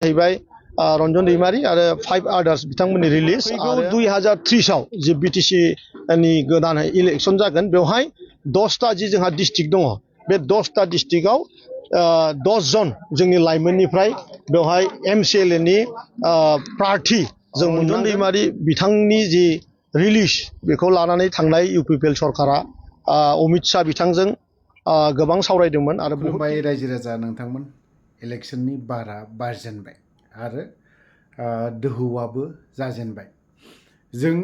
जाहैबाय रन्जन दैमारि आरो 5 आदार्स बिथांमोननि रिलिज आरो 2030 आव जे बिटिसि नि गोदान इलेक्शन जागोन बेवहाय 10टा जि जोंहा डिस्ट्रिक्ट दङ बे 10टा डिस्ट्रिक्टआव 10 जन जोंनि लाइमोननिफ्राय बेवहाय एमसिएलए नि प्रार्थी जों रन्जन दैमारि बिथांनि जि रिलिज बेखौ लानानै थांनाय इउपिपिएल सरकारा अमित शाह बिथांजों गोबां सावरायदोंमोन आरो खुलुमबाय रायजो राजा नोंथांमोन इलेक्शननि बारा बारजेनबाय आरो दोहौआबो जाजेनबाय जों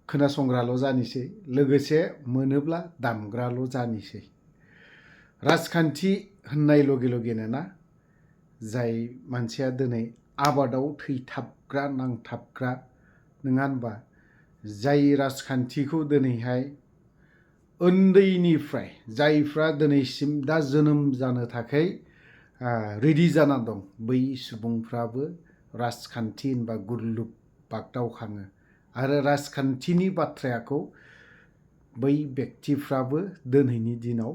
खोनासंग्राल' जानोसै लोगोसे मोनोब्ला दामग्राल' जानोसै राजखान्थि होननाय लगे लगेनो ना जाय मानसिया दिनै आबादाव थैथाबग्रा नांथाबग्रा नङा होनबा जाय राजखान्थिखौ दिनैहाय उन्दैनिफ्राय जायफ्रा दिनैसिम दा जोनोम जानो थाखाय रेडि जाना दं बै सुबुंफ्राबो राजखान्थि होनबा गुरलुब बागदावखाङो आरो राजखान्थिनि बाथ्राखौ बै व्यक्तिफ्राबो दिनैनि दिनाव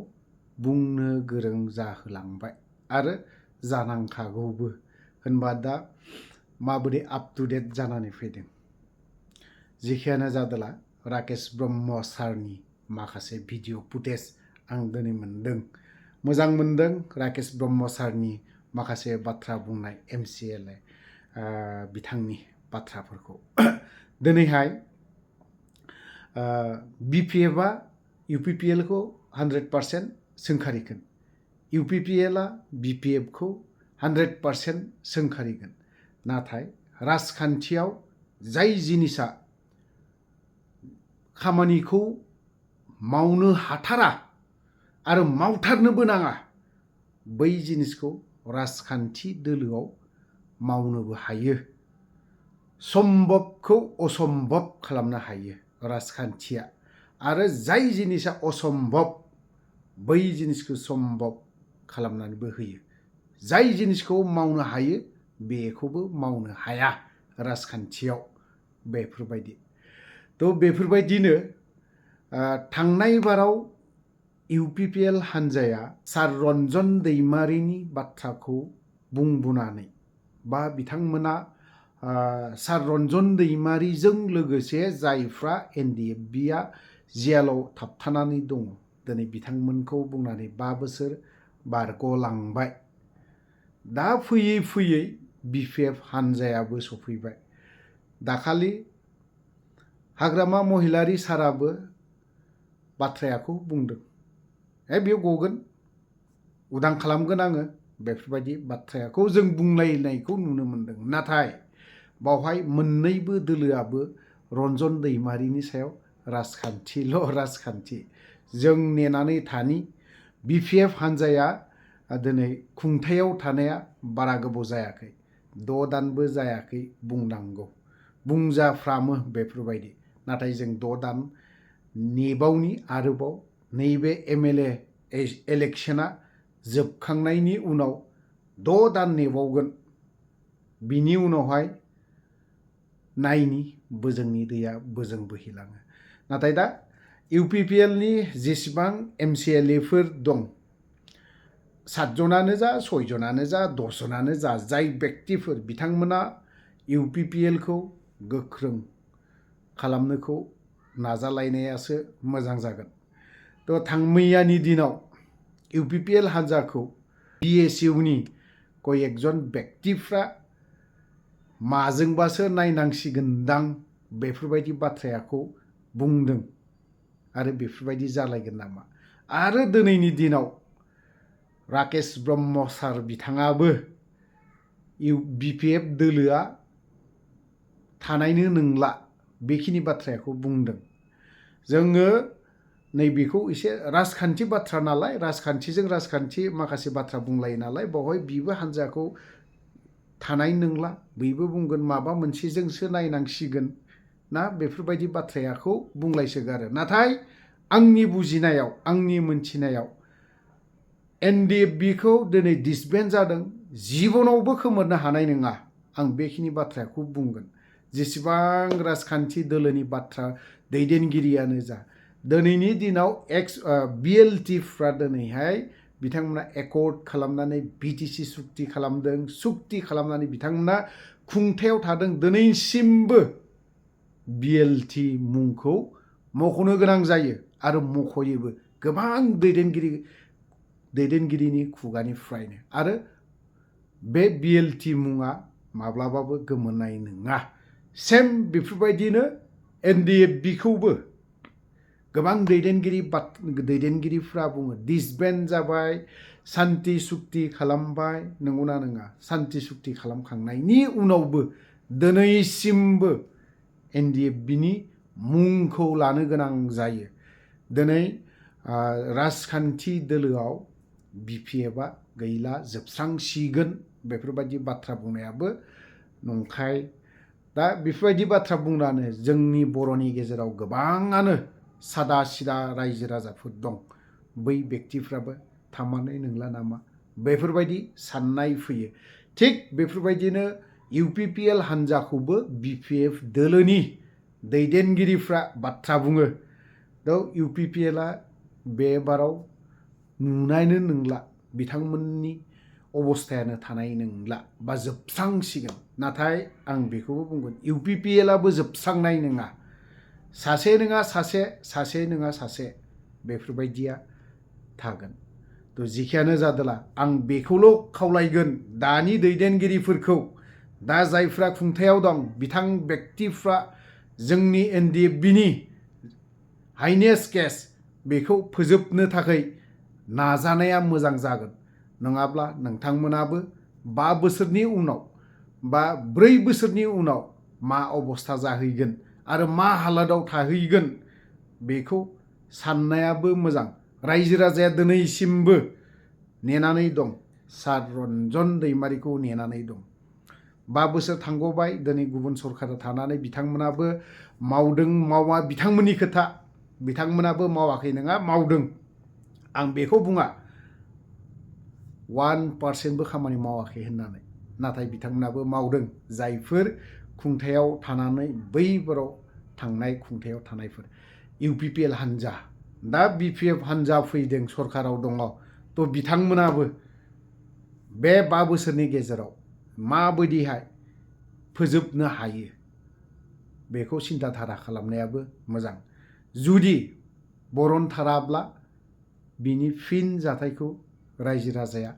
बुंनो गोरों जाहोलांबाय आरो जानांखागौबो होनबा दा माबोरै आप टु डेट जानानै फैदों जेखियानो जादोला राकेश ब्रह्म सारनि माखासे भिडिअ फुटेज आं दिनै मोनदों मोजां मोनदों राकेश ब्रह्म सारनि माखासे बाथ्रा बुंनाय एमसिएलए बिथांनि बाथ्राफोरखौ दिनैहाय बिपिएफआ इउपिपिएलखौ 100% सोंखारिगोन इउपिपिएलआ बिपिएफखौ 100% सोंखारिगोन नाथाय राजखान्थियाव जाय जिनिसा खामानिखौ मावनो हाथारा आरो मावथारनोबो नाङा बै जिनिसखौ राजखान्थि दोलोआव मावनोबो हायो सम्भबखौ असम्भब खालामनो हायो राजखान्थिया आरो जाय जिनिसा असम्भब बै जिनिसखौ सम्भब खालामनानैबो होयो जाय जिनिसखौ मावनो हायो बेखौबो मावनो हाया राजखान्थियाव बेफोरबायदि थ' बेफोरबायदिनो थांनाय बाराव इउपिपिएल हान्जाया सार रन्जन दैमारिनि बाथ्राखौ बुंबोनानै बा बिथांमोना सार रन्जन दैमारिजों लोगोसे जायफ्रा एनडिएफबिआ जेलाव थाबथानानै दङ दिनै बिथांमोनखौ बुंनानै 5 बोसोर बारग'लांबाय दा फैयै फैयै बिपिएफ हान्जायाबो सफैबाय दाखालि हाग्रामा महिलारि साराबो बाथ्राखौ बुंदों बेयो गगोन उदां खालामगोन आङो बेफोरबायदि बाथ्राखौ जों बुंलायनायखौ नुनो मोनदों नाथाय बावहाय मोननैबो दोलोआबो रन्जन दैमारिनि सायाव राजखान्थि जों नेनानै थानि बिपिएफ हान्जाया दिनै खुंथायाव थानाया बारा गोबाव जायाखै 6 दानबो जायाखै बुंनांगौ बुंजाफ्रामो बेफोरबायदि नाथाय जों 6 दान नेबावनि आरोबाव नैबे एमएलए इलेक्शना जोबखांनायनि उनाव 6 दान नेबावगोन बिनि उनावहाय नायनि बोजोंनि दैया बोजों बोहैलाङो नाथाय दा इउपिपिएलनि जेसेबां एमसिएलएफोर दं 7 जनानो जा 6 जनानो जा 10 जनानो जा जाय व्यक्तिफोर बिथांमोना इउपिपिएलखौ गोख्रों खालामनोखौ नाजालायनायासो मोजां जागोन थ' थांमैयानि दिनाव इउपिपिएल हान्जाखौ बिएसइउनि कयेकजन व्यक्तिफ्रा माजोंबासो नायनांसिगोनदां बेफोरबायदि बाथ्राखौ बुंदों आरो बेफोरबायदि जालायगोन नामा आरो दिनैनि दिनाव राकेश ब्रह्म सार बिथाङाबो बिपिएफ दोलोआ थानायनो नंला बेखिनि बाथ्राखौ बुंदों जोङो नैबेखौ एसे राजखान्थि बाथ्रा नालाय राजखान्थिजों राजखान्थि माखासे बाथ्रा बुंलायो नालाय बावहाय बिबो हान्जाखौ थानाय नंला बैबो बुंगोन माबा मोनसेजोंसो नायनांसिगोन ना बेफोरबायदि बाथ्राखौ बुंलायसोगारो नाथाय आंनि बुजिनायाव आंनि मोनथिनायाव एनडिएफबिखौ दिनै डिसबेन्ड जादों जिबनावबो खोमोरनो हानाय नङा आं बेखिनि बाथ्राखौ बुंगोन जेसेबां राजखान्थि दोलोनि बाथ्रा दैदेनगिरियानो जा दिनैनि दिनाव बिएलटिफ्रा दिनैहाय बिथांमोना एकर्ड खालामनानै बिटिसि सुक्ति खालामदों सुक्ति खालामनानै बिथांमोना खुंथायाव थादों दिनैसिमबो बिएलटि मुंखौ मख'नो गोनां जायो आरो मख'योबो गोबां दैदेनगिरिनि खुगानिफ्रायनो आरो बे बिएलटि मुङा माब्लाबाबो गोमोरनाय नङा सेम बेफोरबायदिनो एनडिएफबिखौबो गोबां दैदेनगिरिफ्रा बुङो डिसबेन्ड जाबाय सान्ति सुक्ति खालामबाय नंगौना नङा सान्ति सुक्ति खालामखांनायनि उनावबो दिनैसिमबो एनडिएफबिनि मुंखौ लानो गोनां जायो दिनै राजखान्थि दोलोआव बिपिएफआ गैला जोबस्रांसिगोन बेफोरबायदि बाथ्रा बुंनायाबो नंखाय दा बेफोरबायदि बाथ्रा बुंनानै जोंनि बर'नि गेजेराव गोबाङानो सादा सिदा रायजो राजाफोर दं बै व्यक्तिफ्राबो थामारनाय नंला नामा बेफोरबायदि साननाय फैयो थिग बेफोरबायदिनो इउपिपिएल हान्जाखौबो बिपिएफ दोलोनि दैदेनगिरिफ्रा बाथ्रा बुङो दा इउपिपिएलआ बे बाराव नुनायनो नंला बिथांमोननि अबस्थायानो थानाय नंला बा जोबस्रांसिगोन नाथाय आं बेखौबो बुंगोन इउपिपिएलआबो जोबस्रांनाय नङा सासे नङा सासे बेफोरबायदिया थागोन थ' जिखियानो जादोला आं बेखौल' खावलायगोन दानि दैदेनगिरिफोरखौ दा जायफ्रा खुंथायाव दं बिथां व्यक्तिफ्रा जोंनि एनडिएफबिनि हाइनेस केस बेखौ फोजोबनो थाखाय नाजानाया मोजां जागोन नङाब्ला नोंथांमोनाबो 5 बोसोरनि उनाव बा 4 बोसोरनि उनाव मा अबस्था जाहैगोन आरो मा हालादाव थाहैगोन बेखौ साननायाबो मोजां रायजो राजाया दिनैसिमबो नेनानै दं सार रन्जन दैमारिखौ नेनानै दं 5 बोसोर थांगबाय दिनै गुबुन सरकारा थानानै बिथांमोनाबो मावदों मावा बिथांमोननि खोथा बिथांमोनाबो मावाखै नङा मावदों आं बेखौ बुङा 1% खामानि मावाखै होननानै नाथाय बिथांमोनाबो मावदों जायफोर खुंथायाव थानानै बैफोराव थांनाय खुंथायाव थानायफोर इउपिपिएल हान्जा दा बिपिएफ हान्जा फैदों सरकाराव दङ थ' बिथांमोनाबो बे 5 बोसोरनि गेजेराव माबायदिहाय फोजोबनो हायो बेखौ सिन्था धारा खालामनायाबो मोजां जुदि बरनथाराब्ला बिनि फिन जाथायखौ रायजो राजाया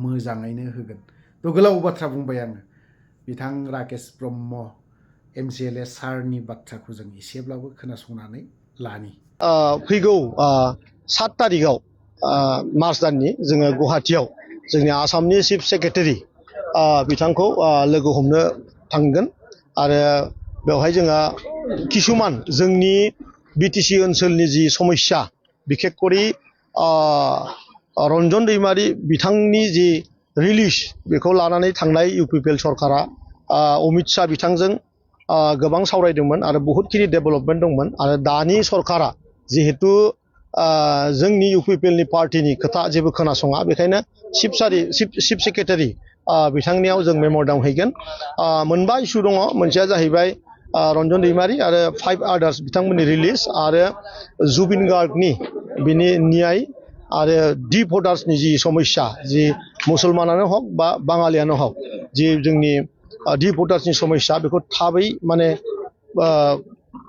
मोजाङैनो होगोन थ' गोलाव बाथ्रा बुंबाय आङो बिथां राकेश ब्रह्म एमसिएलए सारनि बाथ्राखौ जों एसेब्लाबो खोनासंनानै लानि फैगौ 7 तारिखआव मार्च दाननि जोङो गुवाहाटियाव जोंनि आसामनि चिफ सेक्रेटारि बिथांखौ लोगो हमनो थांगोन आरो बेवहाय जोङो किसुमान जोंनि बिटिसि ओनसोलनि जि समस्या बिखेककरि रन्जन दैमारि बिथांनि जि रिलिज बेखौ लानानै थांनाय इउपिपिएल सरकारा अमित शाह बिथांजों गोबां सावरायदोंमोन आरो बहुतखिनि डेभेलपमेन्ट दंमोन आरो दानि सरकारा जिहेतु जोंनि इउपिपिएलनि पार्टिनि खोथा जेबो खोनासङा बेखायनो चिफ सेक्रेटारि बिथांनियाव जों मेम'रेन्डाम हैगोन मोनबा इस्यु दङ मोनसेया जाहैबाय रन्जन दैमारि आरो 5 आदार्स बिथांमोननि रिलिज आरो जुबिन गार्गनि बिनि न्याय आरो डिप भटार्सनि जि समस्या जि मुसलमानानो हक बा बाङालियानो हक जि जोंनि डिप भटार्सनि समस्या बेखौ थाबै माने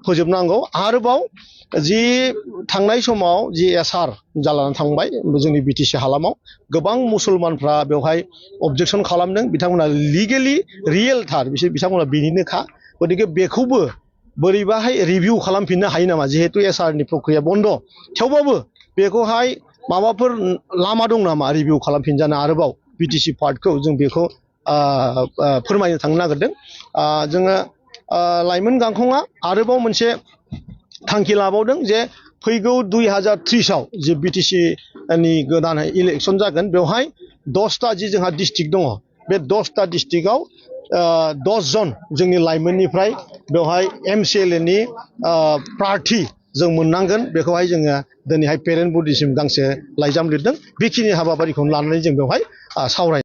फोजोबनांगौ आरोबाव जि थांनाय समाव जि एसआर जालानानै थांबाय जोंनि बिटिसि हालामाव गोबां मुसलमानफ्रा बेवहाय अबजेक्सन खालामदों बिथांमोना लिगेलि रियेलथार बिथांमोना बिनिनोखा गतिके बेखौबो बोरैबाहाय रिभिउ खालामफिननो हायो नामा जिहेतु एसआरनि प्रक्रिया बन्द थेवबाबो बेखौहाय माबाफोर लामा दं नामा रिभिउ खालामफिनजानो आरोबाव बिटिसि पार्टखौ जों बेखौ फोरमायनो थांनो नागिरदों जोङो लाइमोन गांखंआ आरोबाव मोनसे थांखि लाबावदों जे फैगौ 2030आव जे बिटिसिनि गोदान इलेक्सन जागोन बेवहाय 10टा जि जोंहा डिस्ट्रिक्ट दङ बे 10टा डिस्ट्रिक्टआव 10 जन जोंनि लाइमोननिफ्राय बेवहाय एमसिएलएनि प्रार्थी जों मोननांगोन बेखौहाय जोङो दिनैहाय पेरेन्ट बडिसिम गांसे लाइजाम लिरदों बेखिनि हाबाफारिखौनो लानानै जों बेवहाय सावराय